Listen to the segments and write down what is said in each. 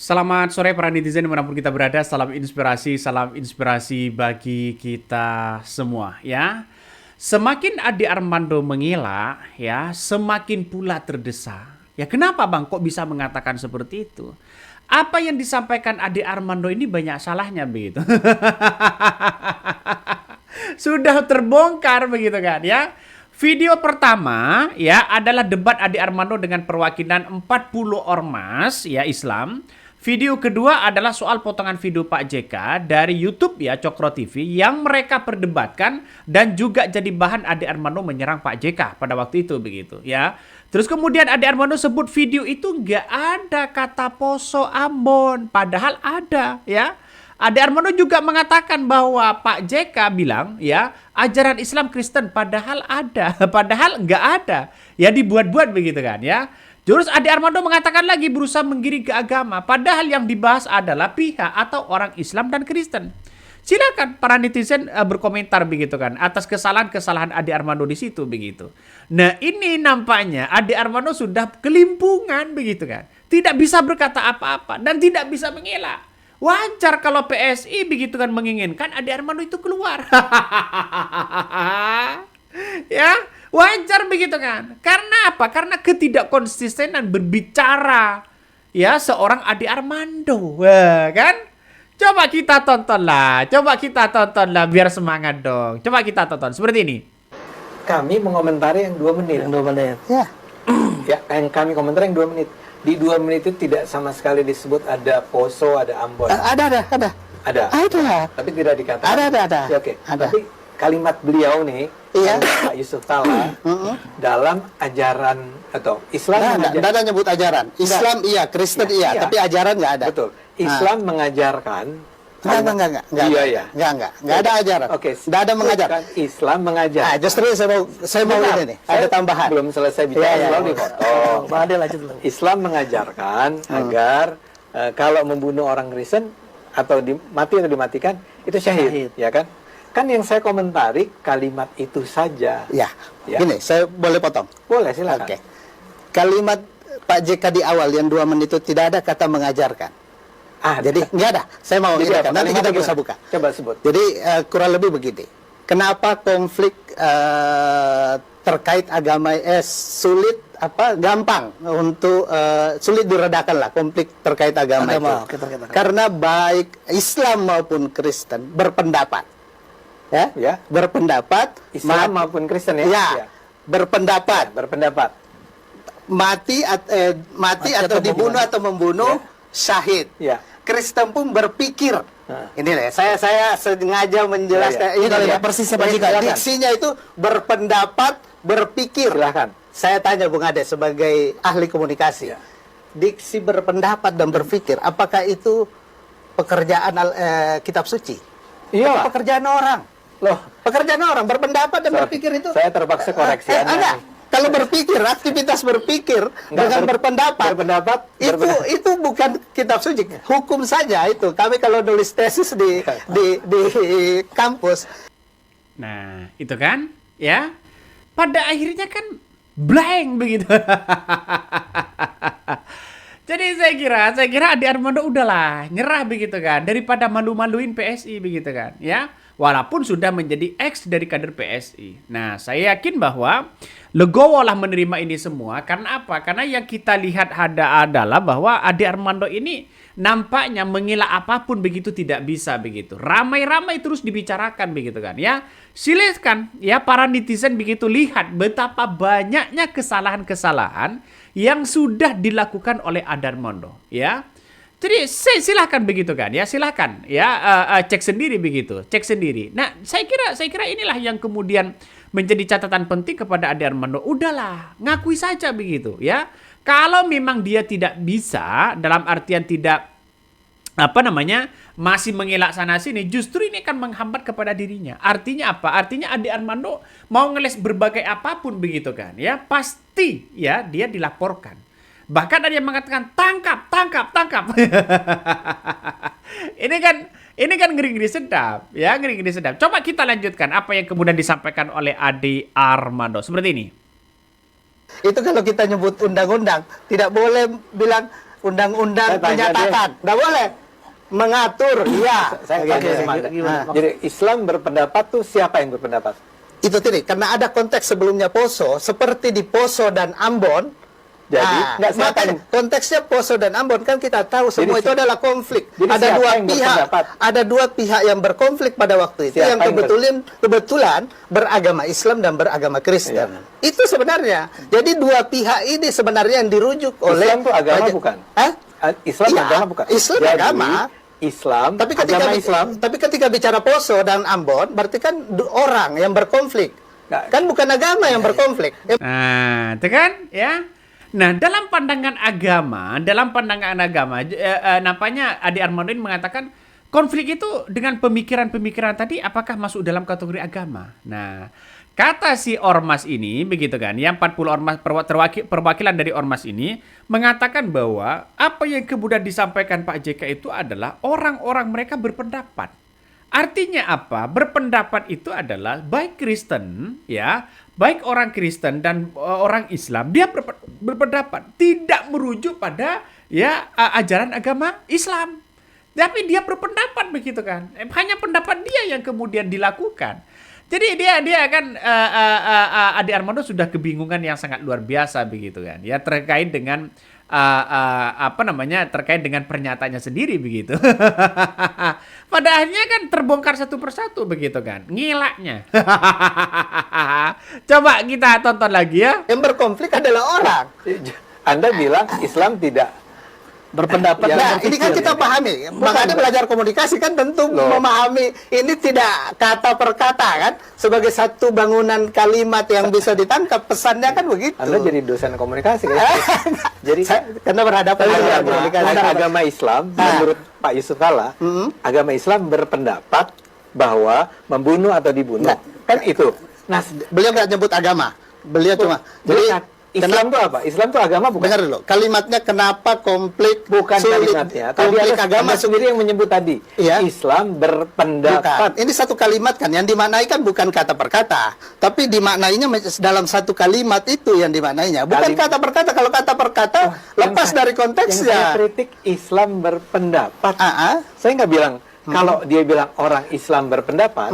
Selamat sore para netizen dimanapun kita berada. Salam inspirasi bagi kita semua ya. Semakin Ade Armando mengelak ya, semakin pula terdesak. Ya kenapa bang kok bisa mengatakan seperti itu? Apa yang disampaikan Ade Armando ini banyak salahnya begitu. Sudah terbongkar begitu kan ya. Video pertama ya adalah debat Ade Armando dengan perwakilan 40 ormas ya Islam. Video kedua adalah soal potongan video Pak JK dari YouTube ya Cokro TV yang mereka perdebatkan dan juga jadi bahan Ade Armando menyerang Pak JK pada waktu itu begitu ya. Terus kemudian Ade Armando sebut video itu nggak ada kata Poso Ambon, padahal ada ya. Ade Armando juga mengatakan bahwa Pak JK bilang ya ajaran Islam Kristen padahal ada, padahal nggak ada. Ya dibuat-buat begitu kan ya. Terus Ade Armando mengatakan lagi berusaha menggiring ke agama, padahal yang dibahas adalah pihak atau orang Islam dan Kristen. Silakan para netizen berkomentar begitu kan atas kesalahan-kesalahan Ade Armando di situ begitu. Nah ini nampaknya Ade Armando sudah kelimpungan begitu kan, tidak bisa berkata apa-apa dan tidak bisa mengelak. Wajar kalau PSI begitu kan menginginkan Ade Armando itu keluar. Ya, wajar begitu kan. Karena apa? Karena ketidakkonsistenan berbicara ya seorang Ade Armando. Wah, kan? Coba kita tontonlah biar semangat dong. Coba kita tonton seperti ini. Kami mengomentari yang 2 menit. Yang 2 menit. Ya. Ya, yang kami komentari yang 2 menit. Di 2 menit itu tidak sama sekali disebut ada Poso, ada Ambon. Ada. Ada. Tapi tidak dikatakan. Ada. Ya, oke. Ada. Tapi kalimat beliau nih, Iya. Pak Yusuf Kalla, dalam ajaran atau Islam Tidak ada nyebut ajaran. Islam iya, Kristen iya, tapi ajaran nggak ada. Betul. Islam mengajarkan. Enggak. Iya. Enggak ada ajaran. Oke. Enggak ada mengajar. Bukan Islam mengajar. Justru saya mau ini nih. Ada tambahan. Belum selesai bicara, Iya. selalu dipotong. Ada lanjut dulu. Islam mengajarkan agar kalau membunuh orang Kristen atau mati atau dimatikan itu syahid, ya kan? Kan yang saya komentari kalimat itu saja. Ya. Gini, saya boleh potong. Boleh, silakan. Oke. Kalimat Pak JK di awal yang 2 menit itu tidak ada kata mengajarkan. Jadi nggak ada. Saya mau Jadi ini apa? kan. Nanti kita Kalimatnya bisa gimana? buka. Coba sebut. Jadi kurang lebih begini. Kenapa konflik terkait agama sulit gampang untuk sulit diredakan lah konflik terkait agama itu. Karena baik Islam maupun Kristen berpendapat. Ya. Berpendapat Islam maupun Kristen ya. Ya. Berpendapat. Berpendapat. Mati atau dibunuh atau membunuh syahid. Ya. Kristen pun berpikir. Ini deh, saya sengaja menjelaskan. Ini Ini persis diksinya itu berpendapat, berpikir. Silahkan. Saya tanya Bung Ade sebagai ahli komunikasi. Diksi berpendapat dan berpikir, apakah itu pekerjaan kitab suci? Iya. Atau pekerjaan orang? Loh, Pekerjaan orang berpendapat dan berpikir itu. saya terpaksa koreksi Anda. Enggak. Kalau berpikir, aktivitas berpikir dengan berpendapat, itu bukan kitab suci, hukum saja itu. Kami kalau nulis tesis di kampus. Nah, itu kan ya. Pada akhirnya kan blank begitu. Jadi saya kira Ade Armando udahlah nyerah begitu kan daripada malu-maluin PSI begitu kan ya. Walaupun sudah menjadi ex dari kader PSI. Nah, saya yakin bahwa legowo lah menerima ini semua. Karena apa? Karena yang kita lihat adalah bahwa Ade Armando ini nampaknya mengelak apapun begitu tidak bisa begitu. Ramai-ramai terus dibicarakan begitu kan ya. Silakan ya para netizen begitu lihat betapa banyaknya kesalahan-kesalahan yang sudah dilakukan oleh Ade Armando ya. Jadi silahkan begitu kan ya, silahkan ya cek sendiri begitu, cek sendiri. Nah saya kira inilah yang kemudian menjadi catatan penting kepada Ade Armando. Udahlah ngakui saja begitu ya. Kalau memang dia tidak bisa dalam artian tidak masih mengelak sana sini, justru ini akan menghambat kepada dirinya. Artinya apa? Artinya Ade Armando mau ngeles berbagai apapun begitu kan ya, pasti ya dia dilaporkan. Bahkan ada yang mengatakan tangkap. Ini kan ngeri-ngeri sedap, ya ngeri-ngeri sedap. Coba kita lanjutkan apa yang kemudian disampaikan oleh Ade Armando seperti ini. Itu kalau kita nyebut undang-undang, tidak boleh bilang undang-undang Saya tanya menyatakan. Nggak boleh mengatur. Iya. Saya tanya semangat. Jadi Islam berpendapat tuh siapa yang berpendapat? Itu tadi, karena ada konteks sebelumnya Poso, seperti di Poso dan Ambon. Jadi nggak siapa makanya yang- konteksnya Poso dan Ambon kan kita tahu semua Jadi itu adalah konflik. jadi Ada siapa dua yang pihak, berpendapat? ada dua pihak yang berkonflik pada waktu itu, Siapa yang yang kebetulan beragama Islam dan beragama Kristen. Iya. Itu sebenarnya. Jadi dua pihak ini sebenarnya yang dirujuk oleh Islam itu agama bukan? Hah? Islam Iya, agama bukan? Islam Jadi, agama. Islam, Tapi ketika bicara Poso dan Ambon, berarti kan orang yang berkonflik. Nggak. Kan bukan agama yang berkonflik. Nah, itu kan ya. Nah, dalam pandangan agama, nampaknya Adi Armando ini mengatakan konflik itu dengan pemikiran-pemikiran tadi apakah masuk dalam kategori agama. Nah, kata si ormas ini begitu kan, yang 40 ormas perwakilan dari ormas ini mengatakan bahwa apa yang kemudian disampaikan Pak JK itu adalah orang-orang mereka berpendapat. Artinya apa? Berpendapat itu adalah baik Kristen, ya, baik orang Kristen dan orang Islam, dia berpendapat tidak merujuk pada ya ajaran agama Islam. Tapi dia berpendapat begitu kan. Hanya pendapat dia yang kemudian dilakukan. Jadi dia kan Adi Armando sudah kebingungan yang sangat luar biasa begitu kan. Ya terkait dengan terkait dengan pernyataannya sendiri begitu. Pada akhirnya kan terbongkar satu persatu begitu kan. Ngilaknya. Coba kita tonton lagi ya. Yang berkonflik adalah orang. Anda bilang Islam tidak berpendapat. Nah, ini kan kita pahami. Makanya belajar komunikasi kan tentu memahami ini tidak kata per kata kan. Sebagai satu bangunan kalimat yang bisa ditangkap, pesannya kan begitu. Anda jadi dosen komunikasi kan? Jadi karena berhadapan dengan komunikasi. agama Islam menurut Pak Yusuf Kalla, agama Islam berpendapat bahwa membunuh atau dibunuh. Nah, Kan itu. Nah, beliau nggak nyebut agama. Beliau cuma. Jadi Islam itu apa? Islam itu agama bukan? dengar dulu. Kalimatnya kenapa konflik Bukan sulit, kalimatnya. Tadi konflik agama sendiri yang menyebut tadi. Iya. Islam berpendapat. Bukan. Ini satu kalimat kan yang dimaknai kan bukan kata per kata, tapi dimaknainya dalam satu kalimat itu yang dimaknainya. Bukan kata per kata. Kalau kata per kata lepas dari Yang saya konteksnya. kritik Islam berpendapat. Ah, Saya nggak bilang kalau dia bilang orang Islam berpendapat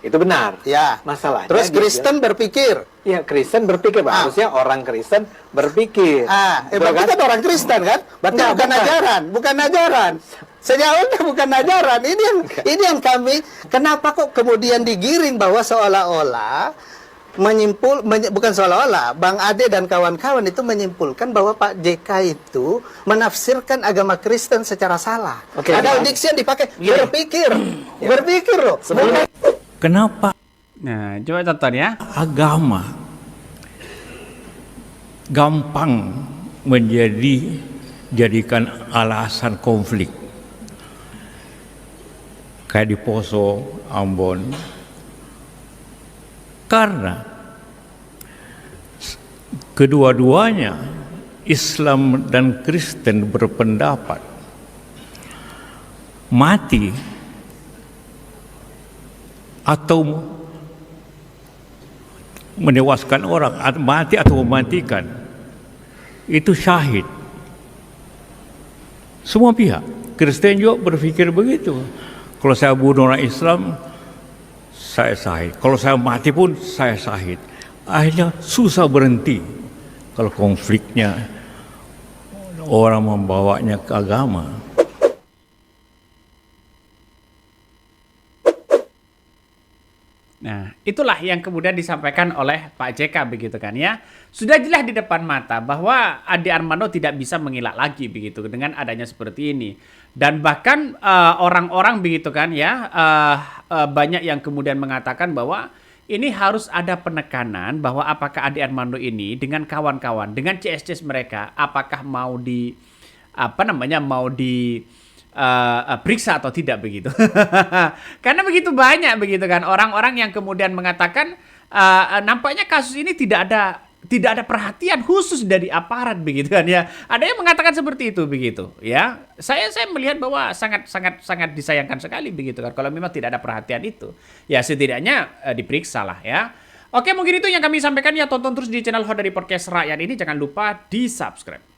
itu benar. ya. Masalahnya Terus dia Kristen berpikir. bilang, ya Kristen berpikir, harusnya orang Kristen berpikir. Berarti kan orang Kristen kan? Berarti Enggak, bukan bukan. ajaran. Bukan ajaran. Sejauhnya bukan ajaran. Ini yang kami. Kenapa kok kemudian digiring bahwa seolah-olah bukan seolah-olah Bang Ade dan kawan-kawan itu menyimpulkan bahwa Pak JK itu menafsirkan agama Kristen secara salah. Ada diksi yang dipakai berpikir loh. Kenapa Nah, coba tonton ya. agama gampang jadikan alasan konflik? Kayak di Poso, Ambon. Karena kedua-duanya Islam dan Kristen berpendapat mati atau menewaskan orang, mati atau mematikan itu syahid. Semua pihak Kristen juga berpikir begitu. Kalau saya bunuh orang Islam, saya syahid. Kalau saya mati pun saya syahid. Akhirnya susah berhenti kalau konfliknya orang membawanya ke agama. Nah, itulah yang kemudian disampaikan oleh Pak JK begitu kan ya. Sudah jelas di depan mata bahwa Adi Armando tidak bisa mengelak lagi begitu dengan adanya seperti ini. Dan bahkan orang-orang begitu kan ya, banyak yang kemudian mengatakan bahwa ini harus ada penekanan bahwa apakah Adi Armando ini dengan kawan-kawan, dengan CS mereka, apakah mau periksa atau tidak begitu. Karena begitu banyak begitu kan orang-orang yang kemudian mengatakan nampaknya kasus ini tidak ada perhatian khusus dari aparat begitu kan ya. Ada yang mengatakan seperti itu begitu ya. Saya melihat bahwa sangat disayangkan sekali begitu kan kalau memang tidak ada perhatian itu. Ya setidaknya diperiksa lah ya. Oke, mungkin itu yang kami sampaikan ya. Tonton terus di channel Hot dari Podcast Rakyat ini, jangan lupa di-subscribe.